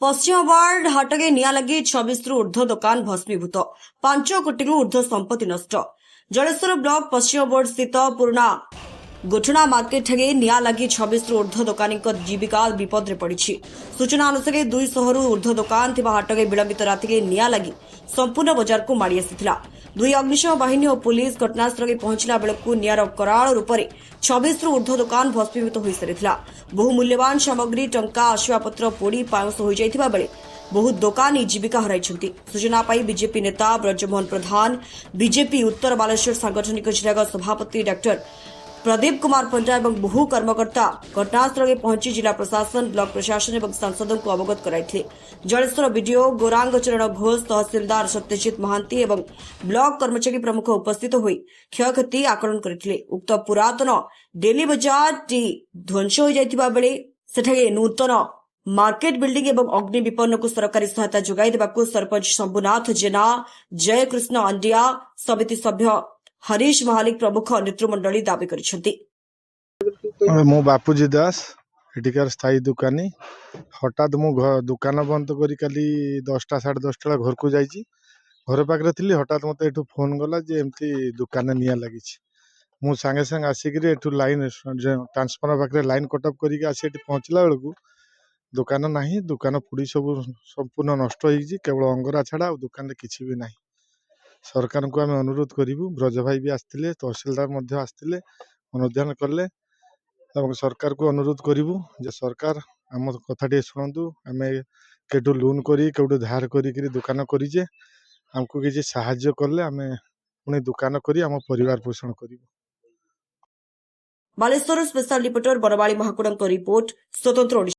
ପଶ୍ଚିମବଙ୍ଗ ହାଟକେ ନିଆଁ ଲାଗି 26ରୁ ଉର୍ଦ୍ଧ୍ୱ ଦୋକାନ ଭସ୍ମୀଭୂତ, 5 କୋଟିରୁ ଉର୍ଦ୍ଧ୍ୱ ସମ୍ପତ୍ତି ନଷ୍ଟ। ଜଳେଶ୍ୱର ବ୍ଲକ ପଶ୍ଚିମବୋର୍ଡ ସ୍ଥିତ ପୁରୁଣା ଗୋଠଣା ମାର୍କେଟରେ ନିଆଁ ଲାଗି 26ରୁ ଉର୍ଦ୍ଧ୍ୱ ଦୋକାନୀଙ୍କ ଜୀବିକା ବିପଦରେ ପଡ଼ିଛି। ସୂଚନା ଅନୁସାରେ 200ରୁ ଉର୍ଦ୍ଧ୍ୱ ଦୋକାନ ଥିବା ହାଟରେ ବିଳମ୍ବିତ ରାତିରେ ନିଆଁ ଲାଗି ସମ୍ପୂର୍ଣ୍ଣ ବଜାରକୁ ମାଡ଼ି ଆସିଥିଲା। ଦୁଇ ଅଗ୍ନିଶମ ବାହିନୀ ଓ ପୁଲିସ ଘଟଣାସ୍ଥଳରେ ପହଞ୍ଚିଲା ବେଳକୁ ନିଆଁର କରାଳ ରୂପରେ 26ରୁ ଉର୍ଦ୍ଧ୍ୱ ଦୋକାନ ଭସ୍ମୀଭୂତ ହୋଇସାରିଥିଲା। ବହୁ ମୂଲ୍ୟବାନ ସାମଗ୍ରୀ, ଟଙ୍କା, ଆସବାବପତ୍ର ପୋଡ଼ି ପାଉଁଶ ହୋଇଯାଇଥିବା ବେଳେ ବହୁ ଦୋକାନୀ ଜୀବିକା ହରାଇଛନ୍ତି। ସୂଚନା ପାଇ ବିଜେପି ନେତା ବ୍ରଜମୋହନ ପ୍ରଧାନ, ବିଜେପି ଉତ୍ତର ବାଲେଶ୍ୱର ସାଂଗଠନିକ ଜିଲ୍ଲା ସଭାପତି ଡକ୍ଟର प्रदीप कुमार पंडा और बहु कर्मकर्ता घटनास्थल में पहुंची जिला प्रशासन, ब्लॉक प्रशासन और सांसदों को अवगत कराई। जलेश्वर बीडीओ गौरांगचरण घोष, तहसीलदार सत्यजित महांती और ब्लॉक कर्मचारी प्रमुख उपस्थित हो क्षयक्षति आकलन करते। उक्त पुरातन डेली बजार टी ध्वंस हो जाइतिबा बेले सेठारे नूतन मार्केट बिल्डिंग और अग्नि विपन्न को सरकारी सहायता जोगाई देबाकू सरपंच शंभुनाथ जेना, जयकृष्ण अंडिया, समिति सभ्य हरीश महालिक प्रमुख नेतृमंडली दावी करिसेंती। मो बापूजी दास एटिकार स्थायी दुकानी। हठात मु दुकान बंद करी काली 10टा 10:30 घर को जाइए। घर पाखे थी, हठात मत एठू फोन गला जे एमती दुकान निया लगी। मु सांगे सांगे आसिक लाइन ट्रांसफॉर्मर पाखे लाइन कटअप करके आसी पहुँचला बेलू दुकान ना, दुकान पुड़ी सब संपूर्ण नष्ट हो, केवल अंगरा छाड़ा दुकान किसी भी ना। सरकार को आम अनुरोध करूँ, ब्रज भाई भी आसते, तहसीलदार आसते, अनुधान कले। सरकार को अनुरोध करूँ जे सरकार आम कथा शुणु, आम केटू लोन कौटू धार कर दुकान करेजे, आमको किसी साहाय्य कले आम पुणी दुकान करी आम परिवार पोषण करूँ। Baleshwar special reporter Banawali Mahakud report, स्वतंत्र।